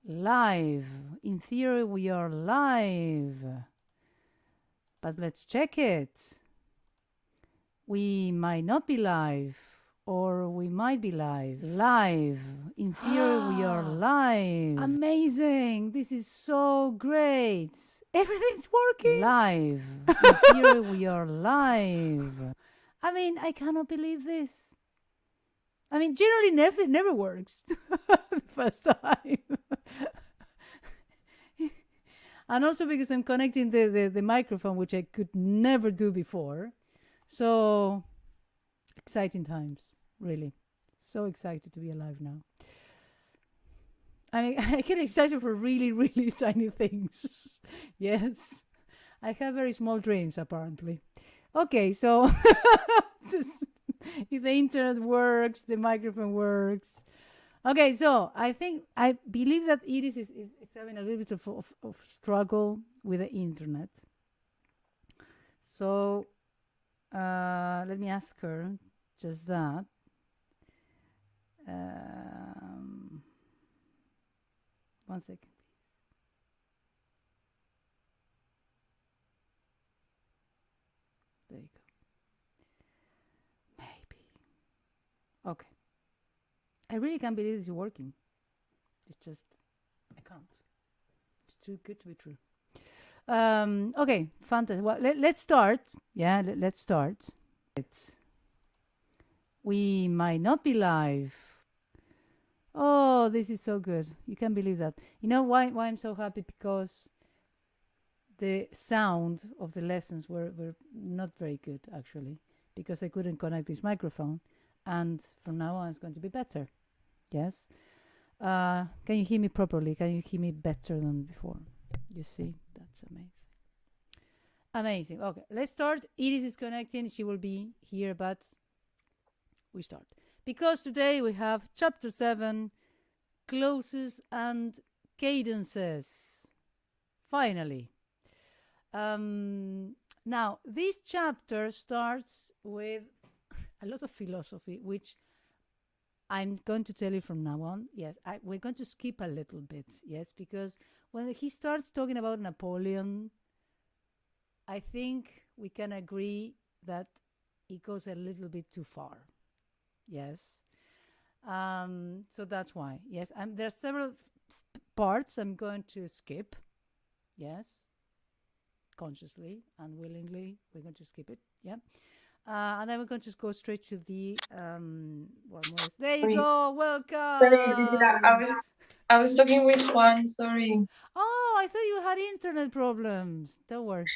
live. In theory, we are live. But let's check it. We might not be live, or we might be live. Live. In theory, we are live. Amazing. This is so great. Everything's working. Live. In theory, we are live. I mean, I cannot believe this. I mean, generally, it never works the first time. And also because I'm connecting the microphone, which I could never do before. So, exciting times, really. So excited to be alive now. I mean, I get excited for really, really tiny things. Yes. I have very small dreams, apparently. Okay, so if the internet works, the microphone works. Okay, so I believe that Iris is having a little bit of struggle with the internet. So let me ask her just that. One second, please. There you go. Maybe. Okay. I really can't believe this is working. It's just, I can't. It's too good to be true. Okay, fantastic. Well, let's start. Yeah, let's start. We might not be live. Oh, this is so good. You can't believe that. You know why I'm so happy? Because the sound of the lessons were not very good, actually, because I couldn't connect this microphone. And from now on, it's going to be better. Yes. Can you hear me properly? Can you hear me better than before? You see, that's amazing. Amazing. Okay, let's start. Iris is connecting. She will be here, but we start. Because today we have Chapter 7, Clauses and Cadences. Finally. Now, this chapter starts with a lot of philosophy, which I'm going to tell you from now on. Yes, we're going to skip a little bit. Yes, because when he starts talking about Napoleon, I think we can agree that it goes a little bit too far. Yes. So that's why. Yes, there are several parts I'm going to skip. Yes. Consciously, unwillingly, we're going to skip it. Yeah. And then we're going to go straight to the there you go. Welcome. Sorry, Gisela, I was talking with Juan. Sorry. Oh, I thought you had internet problems. Don't worry.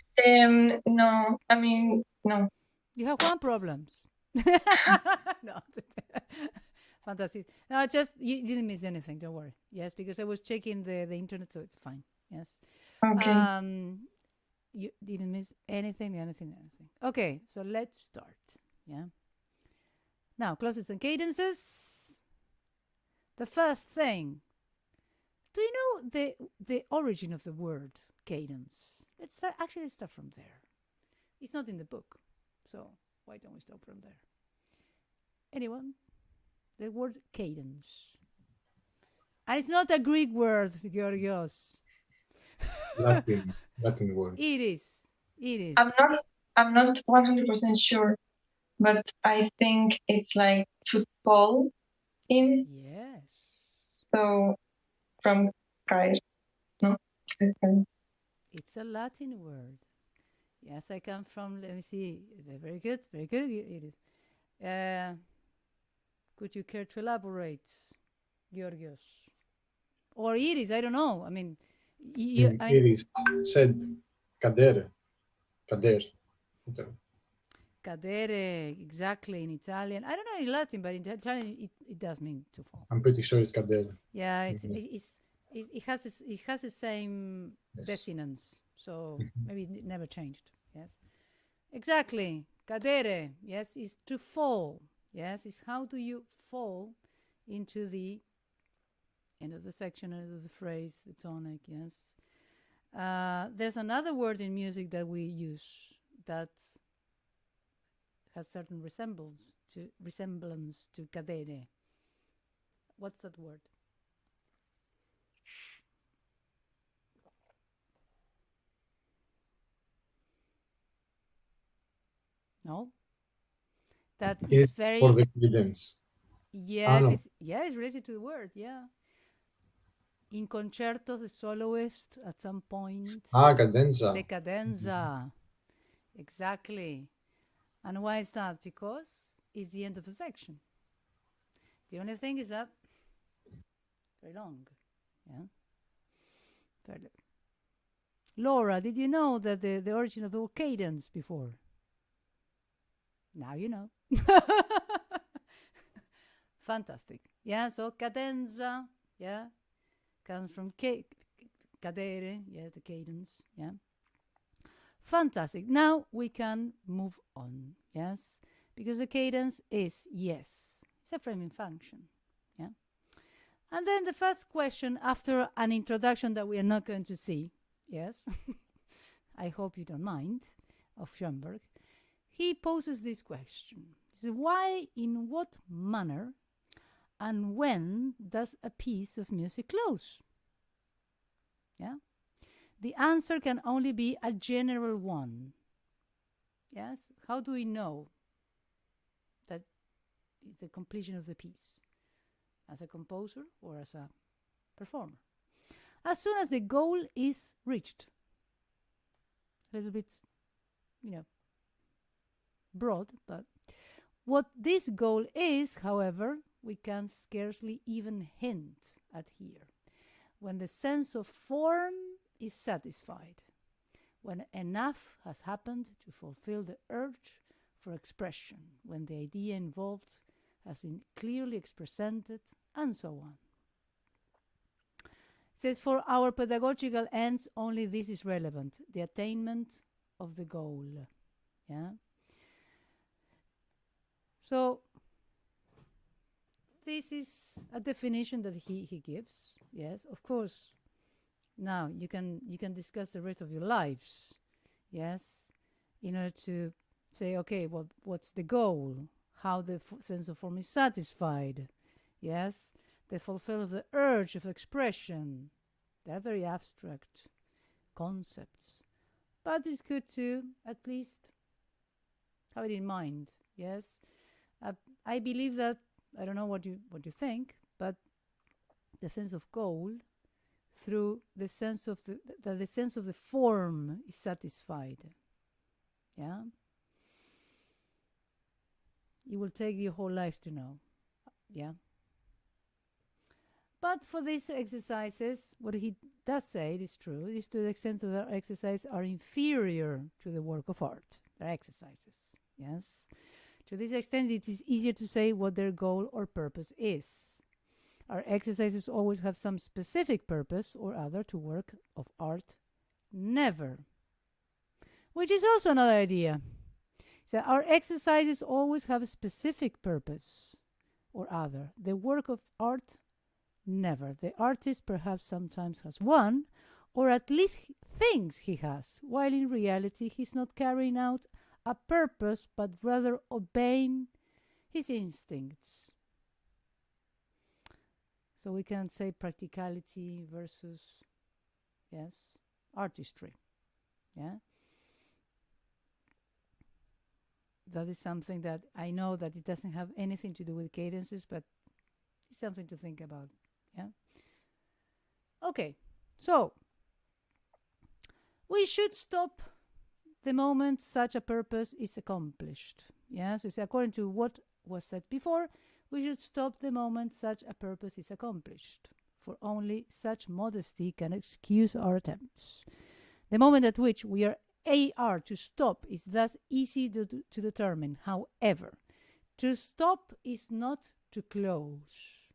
No. I mean, no. You have Juan problems. No. Fantastic. No, just you didn't miss anything. Don't worry. Yes, because I was checking the internet, so it's fine. Yes. Okay. You didn't miss anything. Okay, so let's start. Yeah. Now, clauses and cadences. The first thing. Do you know the origin of the word cadence? Let's start from there. It's not in the book, so why don't we start from there? Anyone? The word cadence. And it's not a Greek word, Georgios. Latin word. It is. I'm not 100% sure, but I think it's like to fall in. Yes. So from caer, no? It's a Latin word. Yes, I come from. Let me see. Very good. Very good. It is. Could you care to elaborate, Georgios? Or Iris? I don't know. I mean, Iris said cadere. Cadere, exactly, in Italian. I don't know in Latin, but in Italian it does mean to fall. I'm pretty sure it's cadere. Yeah, it has the same dissonance, so maybe it never changed. Yes, exactly. Cadere, yes, is to fall. Yes, is how do you fall into the end of the section, end of the phrase, the tonic. Yes. There's another word in music that we use that has certain resemblance to cadere. What's that word? No, that is It's very. for the cadence. Yes, no. it's related to the word. Yeah. In concerto, the soloist at some point. Cadenza. The cadenza. Exactly. And why is that? Because it's the end of the section. The only thing is that very long. Yeah. Very long. Laura, did you know that the origin of the word cadence before? Now you know. Fantastic. Yeah, so cadenza, yeah, comes from cadere, yeah, the cadence, yeah. Fantastic. Now we can move on, yes, because the cadence is yes. It's a framing function, yeah. And then the first question after an introduction that we are not going to see, yes, I hope you don't mind, of Schonberg, he poses this question. He says, why, in what manner, and when does a piece of music close? Yeah. The answer can only be a general one. Yes. How do we know that it's the completion of the piece? As a composer or as a performer? As soon as the goal is reached. A little bit, broad, but what this goal is, however, we can scarcely even hint at here. When the sense of form is satisfied, when enough has happened to fulfill the urge for expression, when the idea involved has been clearly presented, and so on. It says, for our pedagogical ends, only this is relevant, the attainment of the goal. Yeah. So this is a definition that he gives. Yes, of course. Now you can discuss the rest of your lives. Yes, in order to say, okay, what's the goal? How the sense of form is satisfied? Yes, the fulfill of the urge of expression. They're very abstract concepts, but it's good to at least have it in mind. Yes, I believe that. I don't know what you think, but the sense of goal through the sense of the sense of the form is satisfied. Yeah, it will take your whole life to know. Yeah, but for these exercises, what he does say, it is true, is to the extent that our exercises are inferior to the work of art. They're exercises. Yes. To this extent, it is easier to say what their goal or purpose is. Our exercises always have some specific purpose or other to work of art. Never. Which is also another idea. So our exercises always have a specific purpose or other. The work of art, never. The artist perhaps sometimes has one, or at least thinks he has, while in reality he's not carrying out a purpose, but rather obeying his instincts. So we can say practicality versus, yes, artistry. Yeah. That is something that I know that it doesn't have anything to do with cadences, but it's something to think about. Yeah. Okay. So we should stop the moment such a purpose is accomplished. Yes, so according to what was said before, we should stop the moment such a purpose is accomplished, for only such modesty can excuse our attempts. The moment at which we are to stop is thus easy to determine. However, to stop is not to close.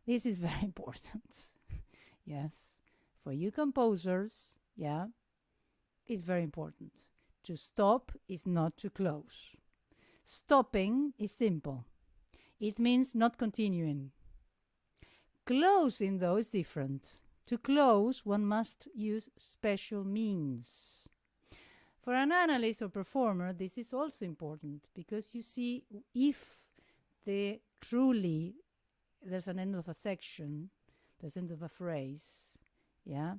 This is very important. Yes, for you composers, yeah, is very important. To stop is not to close. Stopping is simple. It means not continuing. Closing, though, is different. To close, one must use special means. For an analyst or performer, this is also important because you see, if truly there's an end of a section, there's an end of a phrase, yeah,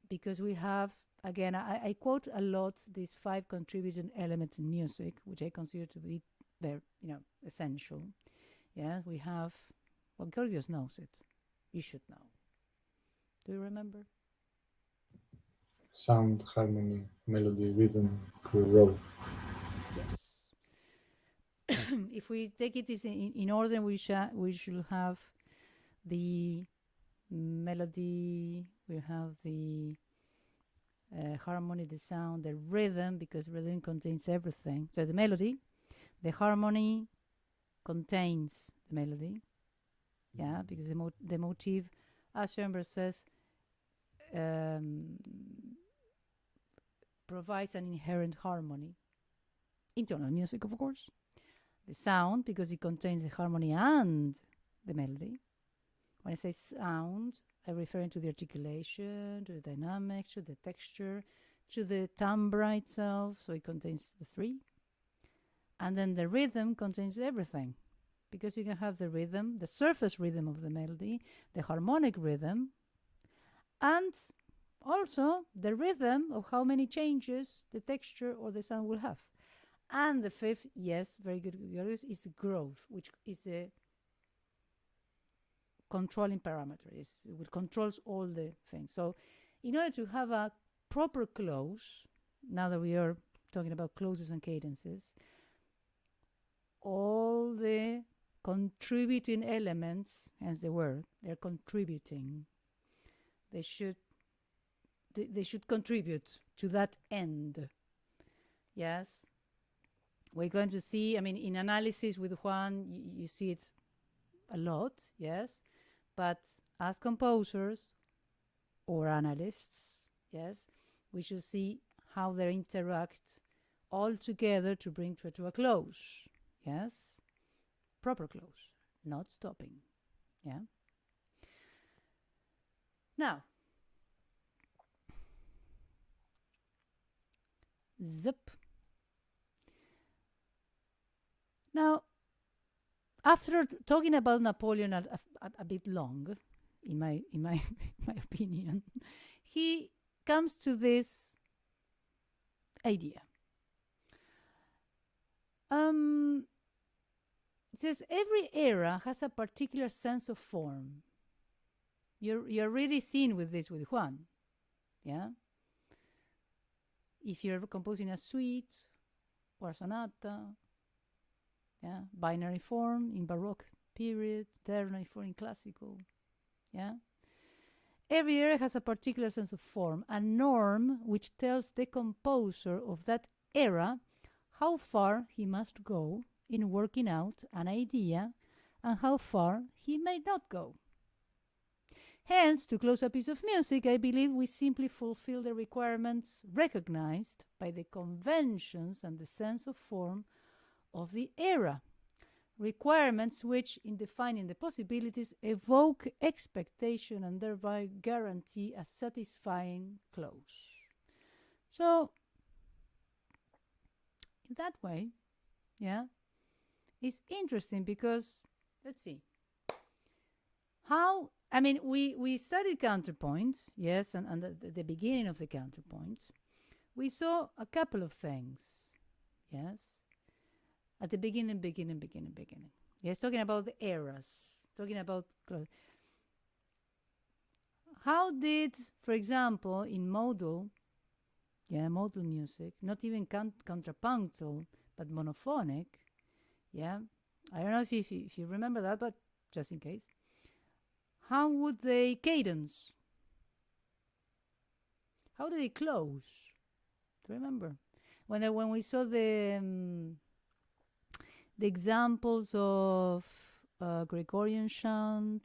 because we have again, I quote a lot these 5 contributing elements in music, which I consider to be very, essential. Yeah, we have, well, Gorgios knows it. You should know. Do you remember? Sound, harmony, melody, rhythm, growth. Yes. If we take it in order, we should have the melody, we have the harmony, the sound, the rhythm, because rhythm contains everything. So the melody, the harmony contains the melody, yeah, because the motif, as Schonberg says, provides an inherent harmony. Internal music, of course. The sound, because it contains the harmony and the melody. When I say sound, I'm referring to the articulation, to the dynamics, to the texture, to the timbre itself, so it contains the 3. And then the rhythm contains everything, because you can have the rhythm, the surface rhythm of the melody, the harmonic rhythm, and also the rhythm of how many changes the texture or the sound will have. And the 5th, yes, very good, is growth, which is a controlling parameter. It controls all the things. So in order to have a proper close, now that we are talking about closes and cadences, all the contributing elements, hence the word, they're contributing. They should contribute to that end. Yes. We're going to see, in analysis with Juan, you see it a lot, yes. But as composers or analysts, yes, we should see how they interact all together to bring to a close, yes. Proper close, not stopping, yeah. Now, zip. Now, after talking about Napoleon a bit long, in my my opinion, he comes to this idea. It says every era has a particular sense of form. You're really seen with this with Juan, yeah. If you're composing a suite or a sonata, yeah, binary form in Baroque period, ternary form in classical, yeah. Every era has a particular sense of form, a norm which tells the composer of that era how far he must go in working out an idea and how far he may not go. Hence, to close a piece of music, I believe we simply fulfill the requirements recognized by the conventions and the sense of form of the era. Requirements which, in defining the possibilities, evoke expectation and thereby guarantee a satisfying close. So, in that way, yeah, it's interesting because, let's see, how, we studied counterpoint, yes, and the beginning of the counterpoint, we saw a couple of things, yes, at the beginning. Yes, talking about the eras, talking about how did, for example, in modal music, not even contrapuntal, but monophonic, yeah, I don't know if you remember that, but just in case, how would they cadence? How do they close? Do you remember? When we saw the examples of Gregorian chant,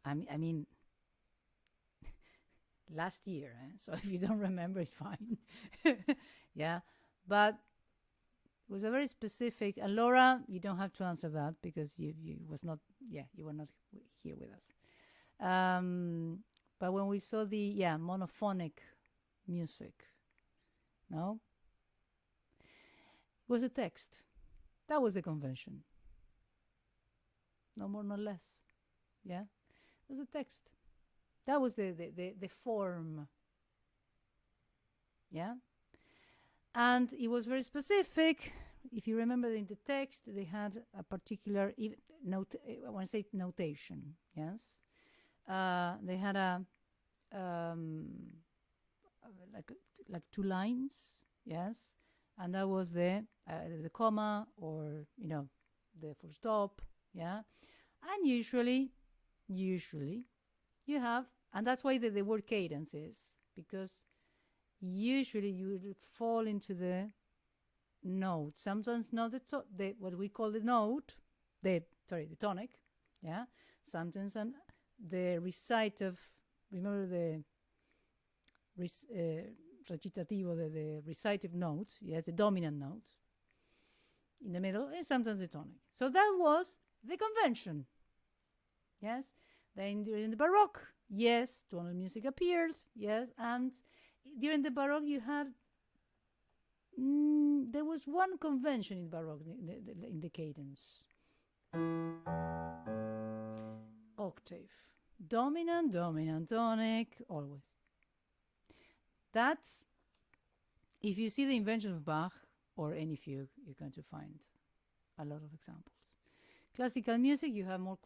I mean last year, so if you don't remember, it's fine. Yeah, but it was a very specific, and Laura, you don't have to answer that because you were not here with us. But when we saw the monophonic music, no, it was a text. That was the convention. No more, no less. Yeah, it was a text. That was the form. Yeah, and it was very specific. If you remember in the text, they had a particular note. I want to say notation. Yes, they had a like 2 lines. Yes, and that was the comma, or the full stop. Yeah, and usually you have, and that's why the word cadences, because usually you would fall into the note. Sometimes not the what we call the note, the tonic. Yeah, sometimes the recitative. Remember the recitativo, the recitative note. Yes, the dominant note in the middle, and sometimes the tonic. So that was the convention. Yes, then during the Baroque, yes, tonal music appeared. Yes, and during the Baroque you had there was one convention in Baroque in the cadence. Octave. Dominant, dominant, tonic, always. That's, if you see the invention of Bach or any fugue, you're going to find a lot of examples. Classical music, you have more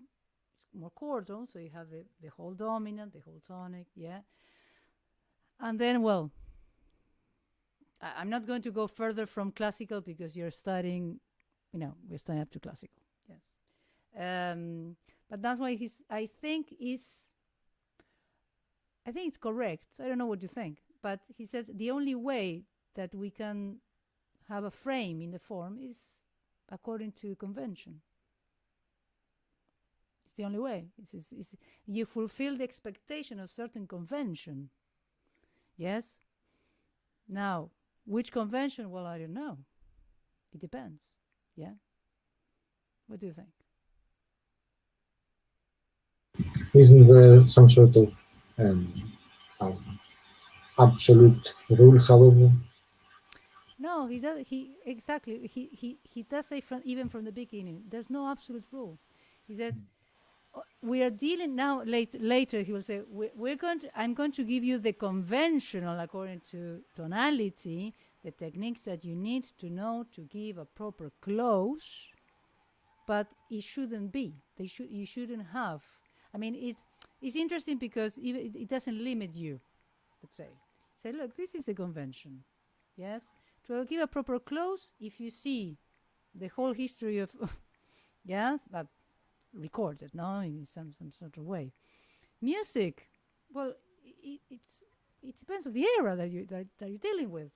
chordal, so you have the whole dominant, the whole tonic, yeah. And then, well, I'm not going to go further from classical because you're studying, we're studying up to classical, yes. But that's why I think it's correct. I don't know what you think, but he said the only way that we can have a frame in the form is according to convention. It's the only way. You fulfill the expectation of certain convention. Yes? Now, which convention? Well, I don't know. It depends. Yeah? What do you think? Isn't there some sort of absolute rule, however? No, he does. Exactly. He does say even from the beginning. There's no absolute rule. He says we are dealing now. Later he will say I'm going to give you the conventional according to tonality, the techniques that you need to know to give a proper close. But it shouldn't be. You shouldn't have. I mean, it's interesting because it doesn't limit you. Let's say, look, this is a convention. Yes, to give a proper close. If you see the whole history of yes, but recorded, no, in some sort of way. Music, well, it depends on the era that you're dealing with.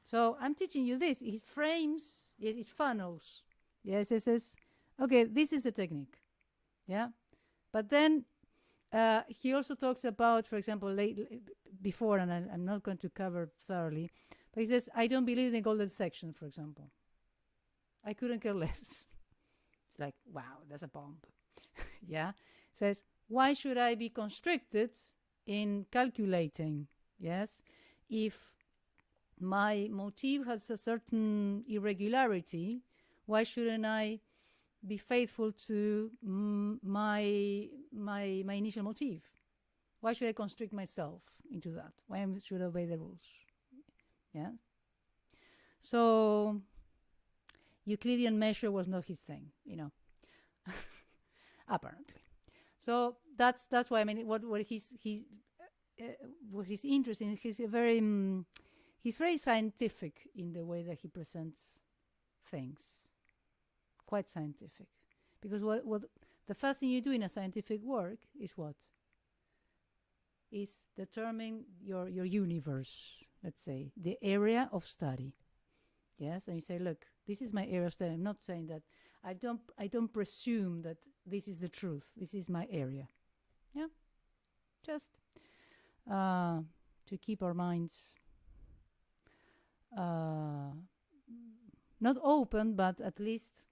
So I'm teaching you this. It frames, yes, it funnels. Yes, it says, okay, this is a technique. Yeah, but then he also talks about, for example, before, and I'm not going to cover thoroughly, but he says, I don't believe in the golden section, for example. I couldn't care less. It's like, wow, that's a bomb. Yeah, says, why should I be constricted in calculating? Yes, if my motif has a certain irregularity, why shouldn't I be faithful to my initial motif? Why should I constrict myself into that? Why should I obey the rules? Yeah. So Euclidean measure was not his thing, apparently. So that's why, I mean, what he's interesting. He's very scientific in the way that he presents things. Quite scientific, because what the first thing you do in a scientific work is what? Is determine your universe, let's say, the area of study. Yes, and you say, look, this is my area of study. I'm not saying that I don't presume that this is the truth. This is my area. Yeah, just to keep our minds not open, but at least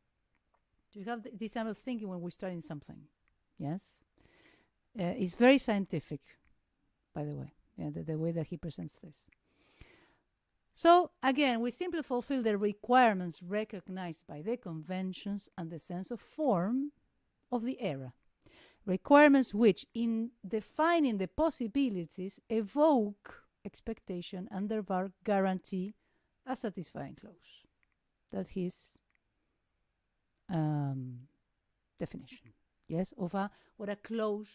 to have this kind of thinking when we're studying something. Yes, it's very scientific, by the way. Yeah, the way that he presents this. So again, we simply fulfill the requirements recognized by the conventions and the sense of form of the era. Requirements which, in defining the possibilities, evoke expectation and thereby guarantee a satisfying close. That's his definition, yes, of what a close,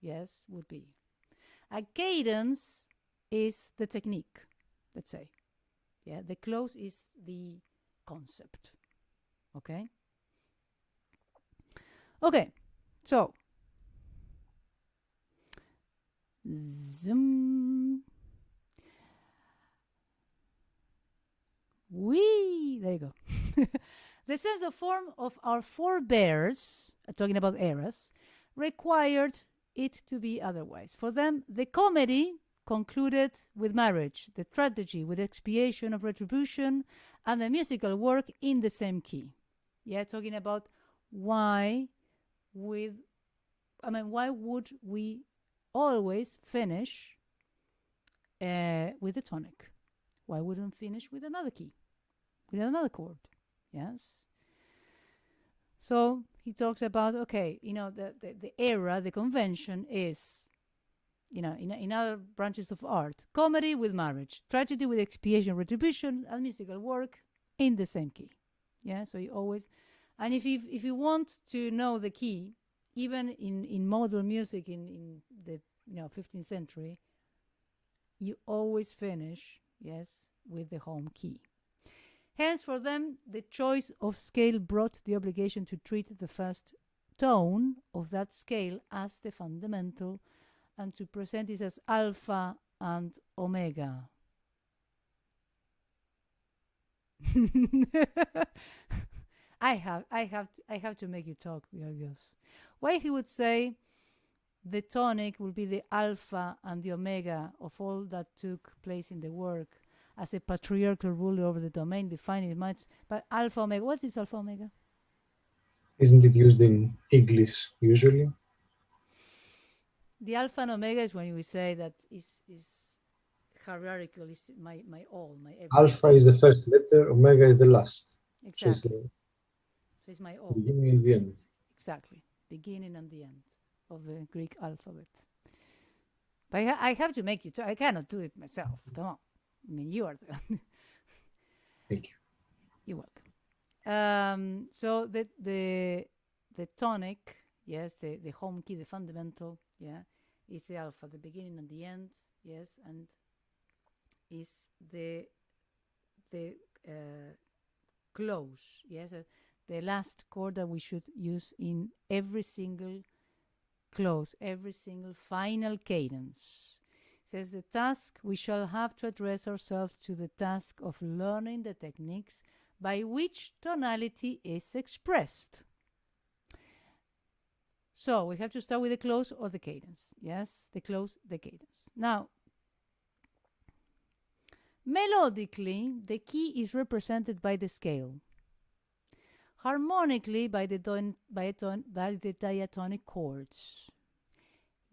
yes, would be. A cadence is the technique, let's say. Yeah, the close is the concept. Okay? Okay, so zoom. There you go. The sense of form of our forebears, talking about eras, required it to be otherwise. For them, the comedy concluded with marriage, the tragedy with expiation of retribution, and the musical work in the same key. Yeah, talking about why would we always finish with the tonic? Why wouldn't finish with another key, with another chord? Yes. So he talks about, okay, the era, the convention is, in other branches of art, comedy with marriage, tragedy with expiation, retribution, and musical work in the same key. Yeah, so you always, and if you want to know the key, even in modern music in the 15th century, you always finish, yes, with the home key. Hence, for them, the choice of scale brought the obligation to treat the first tone of that scale as the fundamental and to present it as alpha and omega. I have to make you talk, Georgios. Why he would say the tonic will be the alpha and the omega of all that took place in the work as a patriarchal ruler over the domain, defining it much. But alpha omega, what is alpha omega? Isn't it used in English usually? The alpha and omega is when we say that is hierarchical, is my all, my everything. Alpha is the first letter, omega is the last. Exactly. So it's my all. Beginning and the end. Exactly. Beginning and the end of the Greek alphabet. But I have to make you I cannot do it myself. Come on. I mean, you are the Thank you. You're welcome. So the tonic, yes, the home key, the fundamental, yeah, is the alpha, the beginning and the end, yes, and is the close, yes, the last chord that we should use in every single close, every single final cadence. Says the task we shall have to address ourselves to the task of learning the techniques by which tonality is expressed. So we have to start with the close or the cadence. Yes, the close, the cadence. Now, melodically, the key is represented by the scale. Harmonically, by the diatonic chords.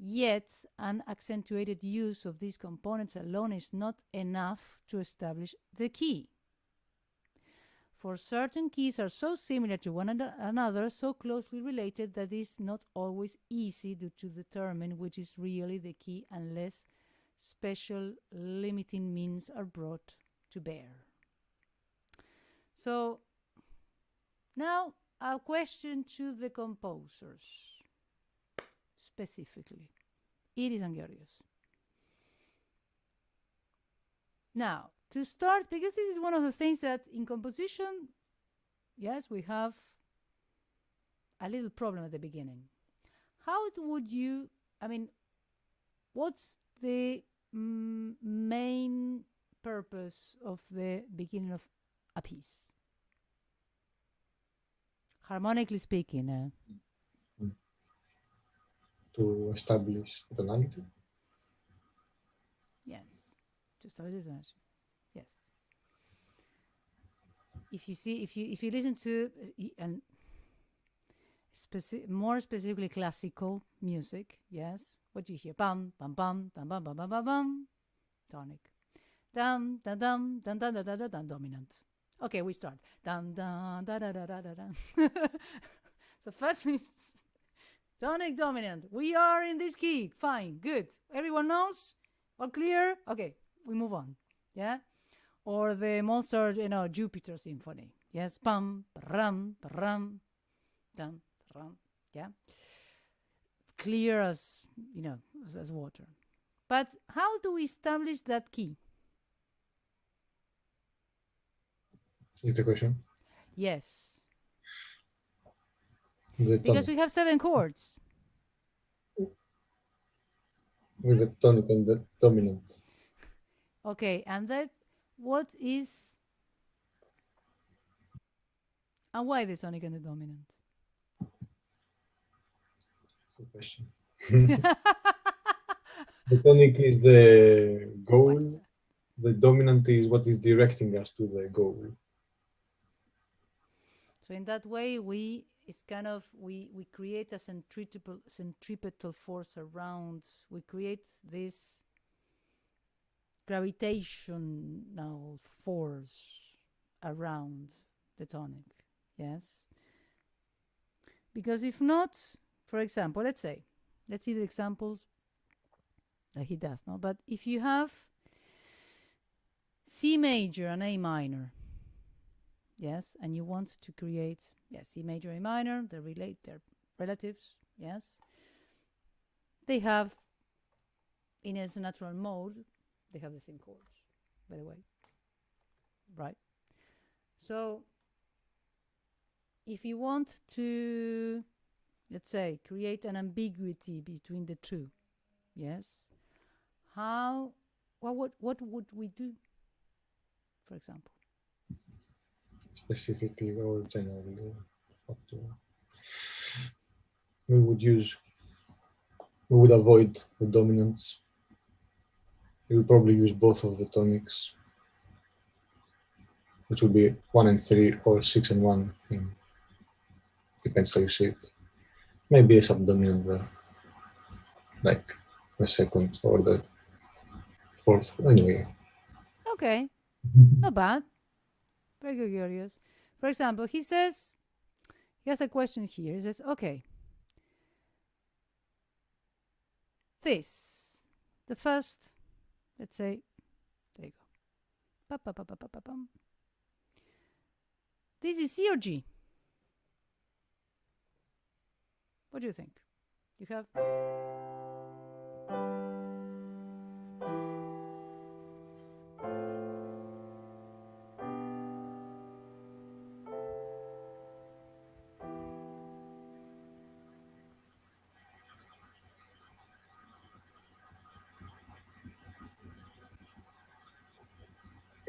Yet, an accentuated use of these components alone is not enough to establish the key. For certain keys are so similar to one another, so closely related, that it is not always easy to determine which is really the key unless special limiting means are brought to bear. So, now a question to the composers. Specifically, Iris and Georgios. Now, to start, because this is one of the things that in composition, yes, we have a little problem at the beginning. How would you, what's the main purpose of the beginning of a piece? Harmonically speaking, to establish tonality. Yes, to establish tonality. Yes. If you listen to and more specifically classical music, yes, what do you hear? Bam, bam, bam, bam, bam, bam, bam, bam, bam, tonic, dum, dum, dum, dum, dum, dum, dum, dum, dum, dominant. Okay, we start. Dum, dum, da, da, da, da, da, da. So first tonic dominant. We are in this key. Fine, good. Everyone knows? All clear? Okay, we move on. Yeah? Or the Mozart, Jupiter Symphony. Yes, pam, ram, ram, dum, ram. Yeah? Clear as, as water. But how do we establish that key? Is the question? Yes. Because we have 7 chords. With the tonic and the dominant. Okay, and that what is and why the tonic and the dominant? Good question. The tonic is the goal. The dominant is what is directing us to the goal. So in that way, we create a centripetal force around. We create this gravitational force around the tonic. Yes. Because if not, for example, let's see the examples that he does. No, but if you have C major and A minor, yes, and you want to create C major, A minor, they're relatives, yes. They have, in its natural mode, they have the same chords, by the way, right? So if you want to, let's say, create an ambiguity between the two, yes, what would we do, for example? Specifically or generally, we would avoid the dominants. We would probably use both of the tonics, which would be 1 and 3 or 6 and 1. Depends how you see it. Maybe a subdominant there, like the second or the fourth. Anyway. Okay, not bad. Very good, Georgios. For example, he has a question here. He says, okay, the first, let's say, there you go. This is C or G? What do you think? You have...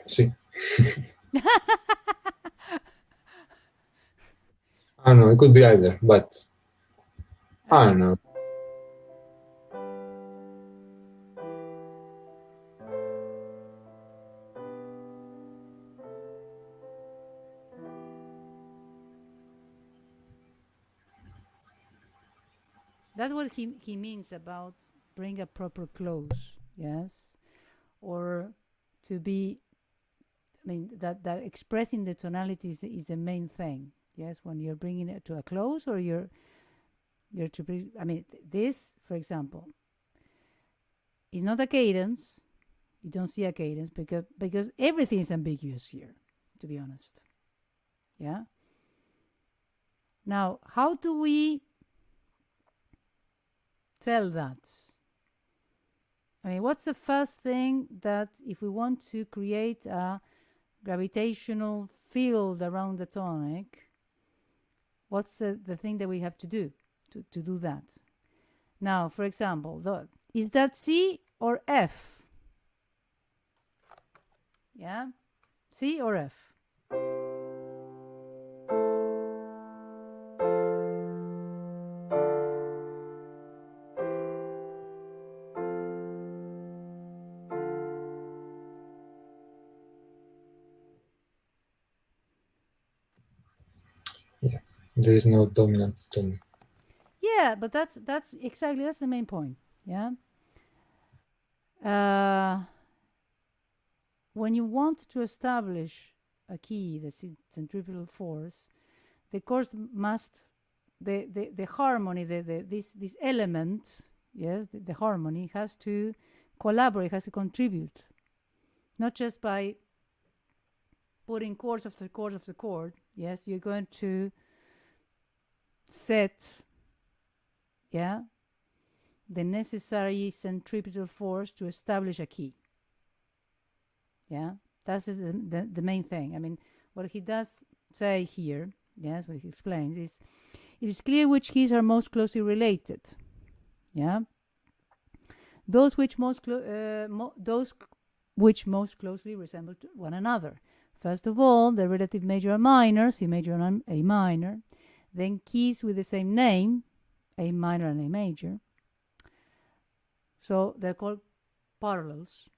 See. I don't know, it could be either, but I don't know. That's what he means about bring a proper close, yes? Or to be, that expressing the tonalities is the main thing, yes? When you're bringing it to a close, or you're to bring, this, for example, is not a cadence. You don't see a cadence because everything is ambiguous here, to be honest. Yeah? Now, how do we tell that? What's the first thing that, if we want to create a gravitational field around the tonic, what's the thing that we have to do to do that? Now, for example, is that C or F? Yeah? C or F? Yeah, there is no dominant tonic. Yeah, but that's the main point. Yeah. When you want to establish a key, the centrifugal force, the chords must the harmony, this element, yes, the harmony has to collaborate, has to contribute, not just by putting chords after chord after chord. Yes, you're going to set, yeah, the necessary centripetal force to establish a key. Yeah, that's the main thing. I mean, what he does say here, yes, what he explains is, it is clear which keys are most closely related. Yeah, those which most closely resemble one another. First of all, the relative major and minor, C major and A minor. Then keys with the same name, A minor and A major. So they're called parallels.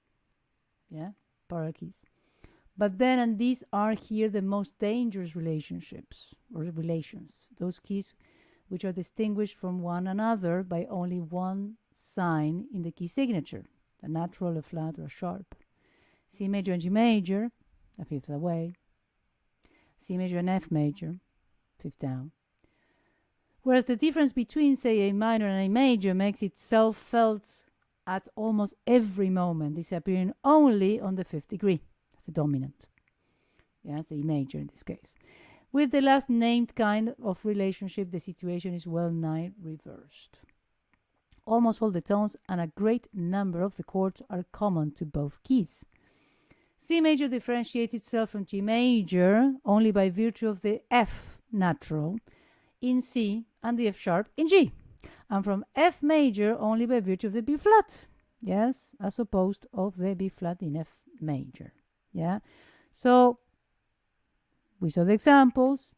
Yeah, parallel keys. But then, and these are here the most dangerous relationships or relations, those keys which are distinguished from one another by only one sign in the key signature, a natural, a flat, or a sharp. C major and G major, a fifth away. C major and F major, fifth down. Whereas the difference between, say, A minor and A major makes itself felt at almost every moment, disappearing only on the fifth degree. That's the dominant. Yeah, it's A major in this case. With the last named kind of relationship, the situation is well nigh reversed. Almost all the tones and a great number of the chords are common to both keys. C major differentiates itself from G major only by virtue of the F natural in C and the F sharp in G, and from F major only by virtue of the B flat, yes, as opposed of the B flat in F major. Yeah, so we saw the examples.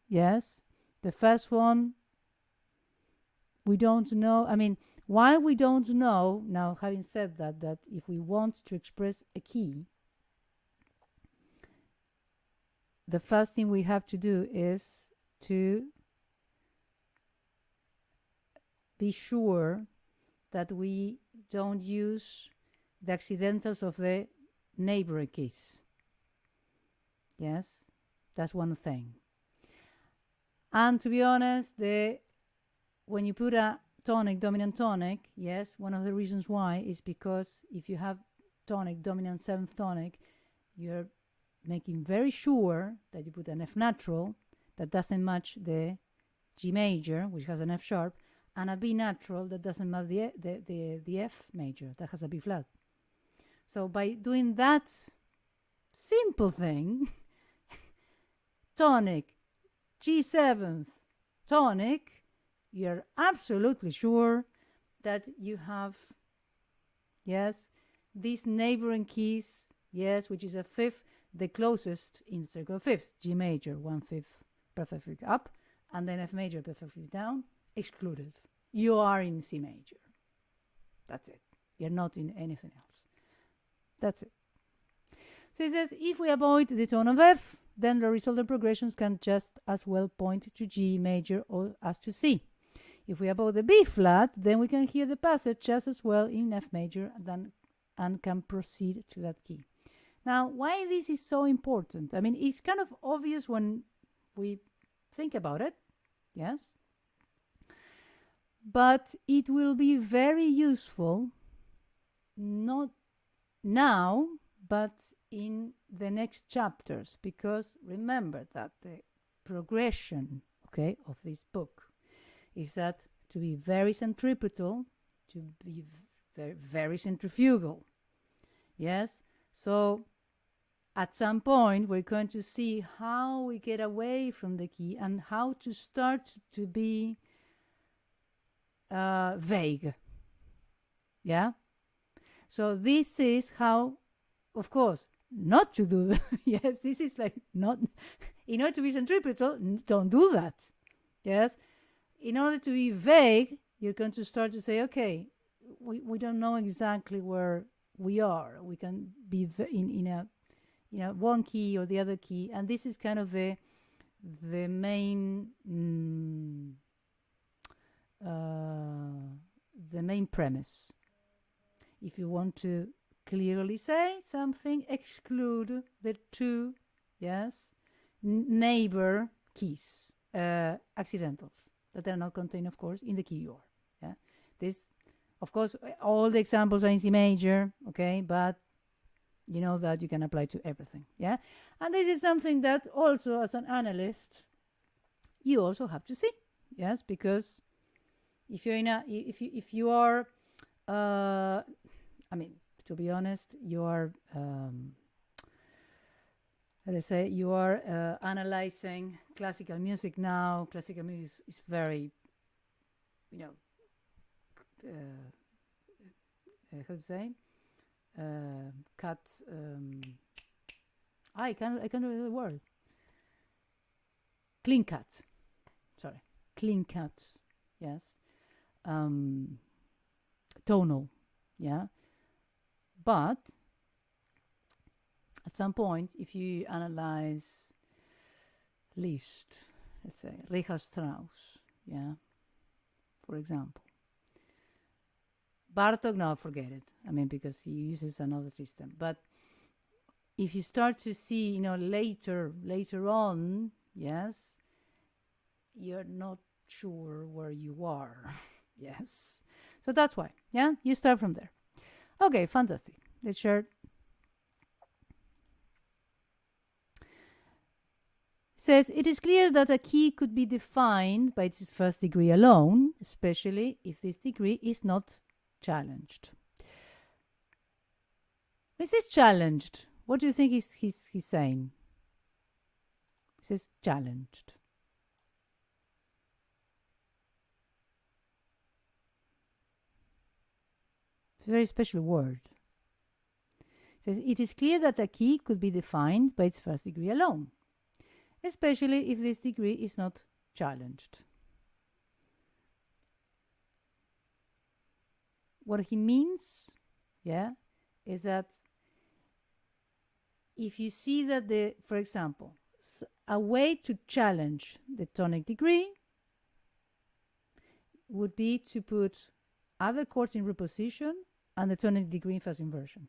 Yes, the first one we don't know. I mean, why we don't know now, having said that, that if we want to express a key, the first thing we have to do is to be sure that we don't use the accidentals of the neighboring keys. Yes, that's one thing. And to be honest, when you put a tonic, dominant tonic, yes, one of the reasons why is because if you have tonic, dominant seventh tonic, you're making very sure that you put an F natural that doesn't match the G major, which has an F sharp, and a B natural that doesn't match the F major, that has a B flat. So by doing that simple thing, tonic, G7th tonic, you're absolutely sure that you have, yes, these neighboring keys, yes, which is a fifth, the closest in circle fifth, G major, 1/5 perfect fifth up, and then F major, perfect fifth down, excluded. You are in C major. That's it. You're not in anything else. That's it. So it says, if we avoid the tone of F, then the resultant progressions can just as well point to G major or as to C. If we avoid the B flat, then we can hear the passage just as well in F major and can proceed to that key. Now, why this is so important? I mean, it's kind of obvious when we think about it, yes? But it will be very useful, not now, but in the next chapters, because remember that the progression, okay, of this book is that to be very centripetal, to be very, very centrifugal. Yes? So at some point, we're going to see how we get away from the key and how to start to be vague. Yeah? So this is how, of course, not to do that. Yes, this is like not, in order to be centripetal, don't do that. Yes? In order to be vague, you're going to start to say, okay, we don't know exactly where we are. We can be in a one key or the other key, and this is kind of the main premise. If you want to clearly say something, exclude the two, yes, neighbor keys, accidentals that are not contained, of course, in the key you are. Yeah, this Of course, all the examples are in C major, okay, but you know that you can apply to everything, yeah? And this is something that also, as an analyst, you also have to see, yes, because if you're in a, if you are, I mean, to be honest, you are, let's say, you are analyzing classical music now. Classical music is very, you know, how to say, cut. I can't remember the word. Clean cut. Sorry, clean cut. Yes. Tonal. Yeah. But at some point, if you analyze Liszt, let's say Richard Strauss, yeah, for example. Bartok, no, forget it. I mean, because he uses another system. But if you start to see, you know, later on, yes, you're not sure where you are. Yes. So that's why, yeah, you start from there. Okay, fantastic. Let's share. Says, it is clear that a key could be defined by its first degree alone, especially if this degree is not challenged. This is challenged. What do you think he's saying? He says challenged. It's a very special word. It says, it is clear that a key could be defined by its first degree alone, especially if this degree is not challenged. What he means, yeah, is that if you see that for example, a way to challenge the tonic degree would be to put other chords in reposition and the tonic degree in first inversion.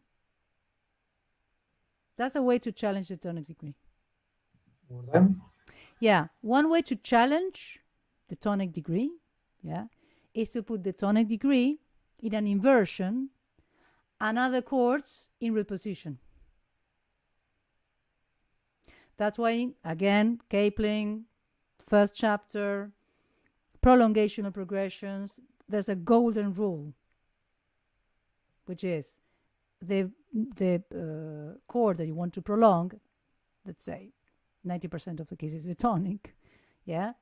That's a way to challenge the tonic degree. More time? Yeah, one way to challenge the tonic degree, yeah, is to put the tonic degree in an inversion and other chords in reposition. That's why, again, Kaplan, first chapter, prolongation of progressions, there's a golden rule, which is the chord that you want to prolong, let's say 90% of the cases the tonic, yeah,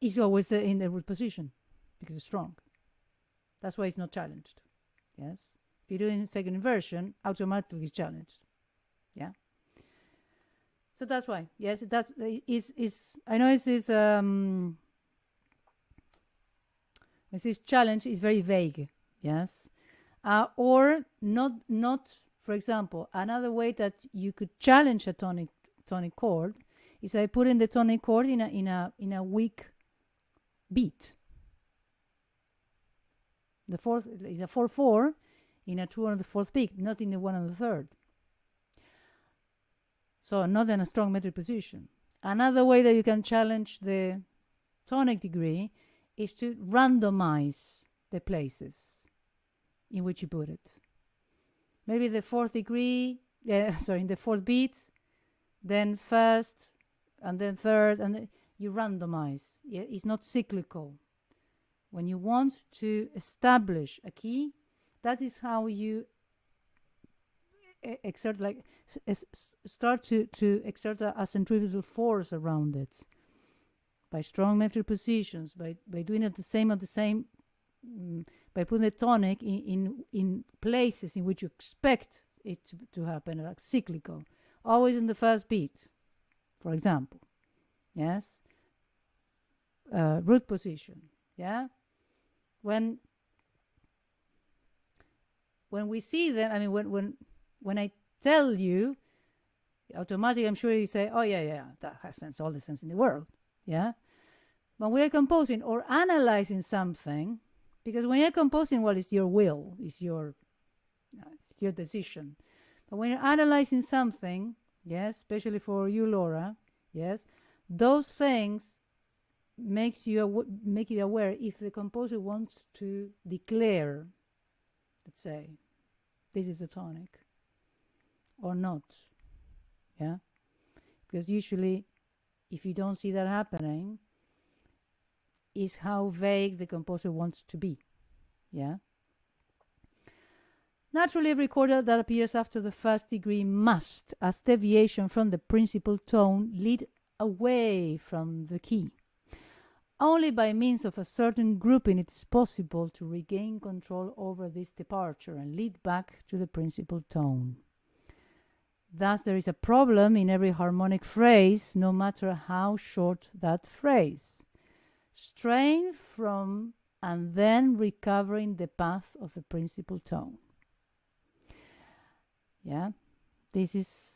is always in the root position because it's strong. That's why it's not challenged. Yes, if you do it in second inversion, automatically it's challenged. Yeah. So that's why. Yes, that's is. I know it is. This challenge is very vague. Yes, or not. For example, another way that you could challenge a tonic chord is by putting the tonic chord in a weak beat. The fourth is a 4/4 in a 2 on the fourth beat, not in the 1 on the third. So not in a strong metric position. Another way that you can challenge the tonic degree is to randomize the places in which you put it. Maybe the fourth degree, in the fourth beat, then first, and then third, and then you randomize. It's not cyclical. When you want to establish a key, that is how you exert, like, start to exert a centrifugal force around it by strong metric positions, by doing it the same, by putting the tonic in places in which you expect it to happen, like cyclical, always in the first beat, for example. Yes, root position. Yeah, when we see them, I mean, when I tell you, automatically, I'm sure you say, oh, yeah, that has sense, all the sense in the world. Yeah. When we are composing or analyzing something, because when you're composing, well, it's your will, it's your decision. But when you're analyzing something, yes, especially for you, Laura, yes, those things make you aware if the composer wants to declare let's say, this is a tonic or not. Yeah, because usually if you don't see that happening, is how vague the composer wants to be. Yeah. Naturally, every chord that appears after the first degree must, as deviation from the principal tone, lead away from the key. Only by means of a certain grouping it is possible to regain control over this departure and lead back to the principal tone. Thus, there is a problem in every harmonic phrase, no matter how short that phrase. Strain from and then recovering the path of the principal tone. Yeah, this is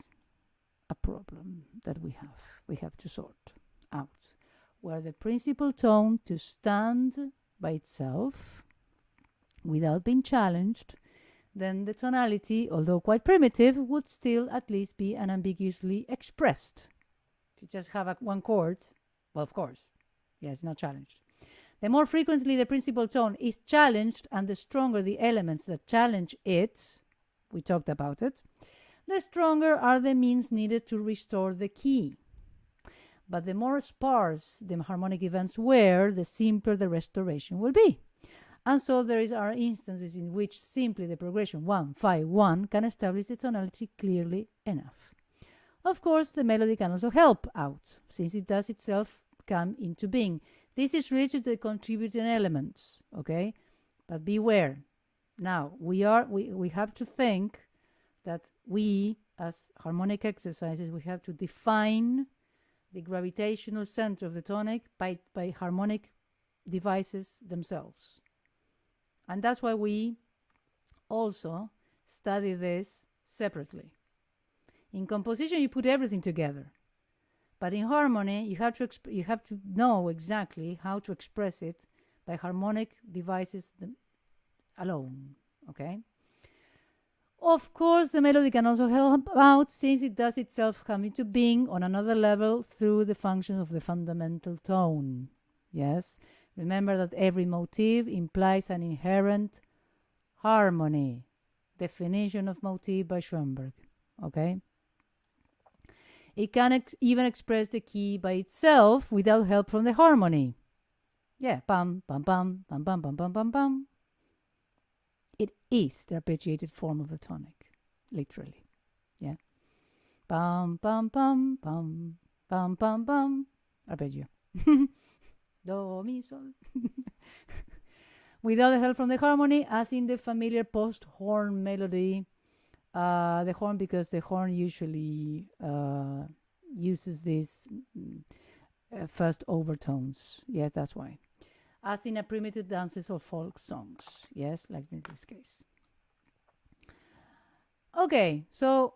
a problem that we have to sort out, where the principal tone to stand by itself without being challenged, then the tonality, although quite primitive, would still at least be unambiguously expressed. If you just have one chord, well, of course, yeah, it's not challenged. The more frequently the principal tone is challenged and the stronger the elements that challenge it, we talked about it, the stronger are the means needed to restore the key. But the more sparse the harmonic events were, the simpler the restoration will be. And so are instances in which simply the progression 1, 5, 1 can establish the tonality clearly enough. Of course, the melody can also help out, since it does itself come into being. This is related to the contributing elements, okay? But beware. Now, we have to think that we, as harmonic exercises, we have to define the gravitational center of the tonic by harmonic devices themselves. And that's why we also study this separately. In composition, you put everything together. But in harmony, you have to know exactly how to express it by harmonic devices alone, okay? Of course, the melody can also help out, since it does itself come into being on another level through the function of the fundamental tone. Yes, remember that every motif implies an inherent harmony. Definition of motif by Schonberg, okay? It can even express the key by itself without help from the harmony. Yeah, pam, pam, pam, pam, pam, pam, pam, pam, pam. It is the arpeggiated form of the tonic, literally. Yeah. Pam, pam, pam, pam, pam, pam, pam. Arpeggio. Do, mi, sol. Without the help from the harmony, as in the familiar post-horn melody, the horn, because the horn usually uses these first overtones. Yes, that's why. As in a primitive dances or folk songs. Yes, like in this case. Okay, so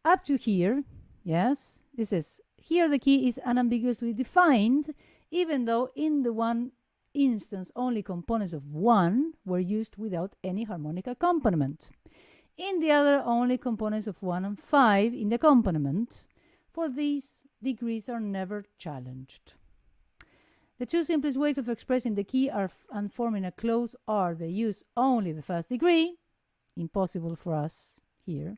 up to here, yes, this is, here the key is unambiguously defined, even though in the one instance only components of 1 were used without any harmonic accompaniment. In the other, only components of 1 and 5 in the accompaniment. For these, degrees are never challenged. The two simplest ways of expressing the key and forming a clause are they use only the first degree, impossible for us here,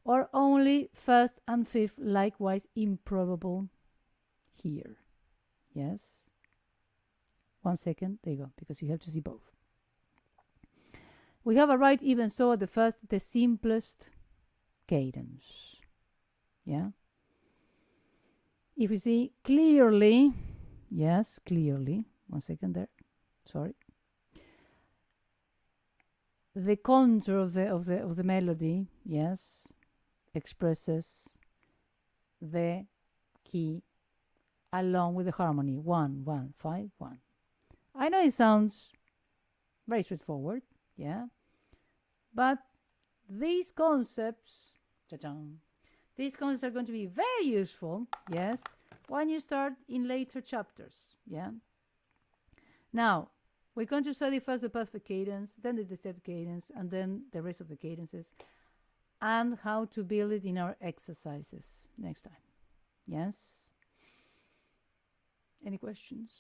or only first and fifth, likewise improbable here. Yes? 1 second, there you go, because you have to see both. We have a right even so at the first, the simplest cadence. Yeah? If you see clearly, yes, clearly, 1 second there, sorry. The contour of the melody, yes, expresses the key along with the harmony. 1, 1, 5, 1. I know it sounds very straightforward, yeah, but these concepts, these concepts are going to be very useful, yes, when you start in later chapters, yeah. Now, we're going to study first the perfect cadence, then the deceptive cadence, and then the rest of the cadences, and how to build it in our exercises next time. Yes? Any questions?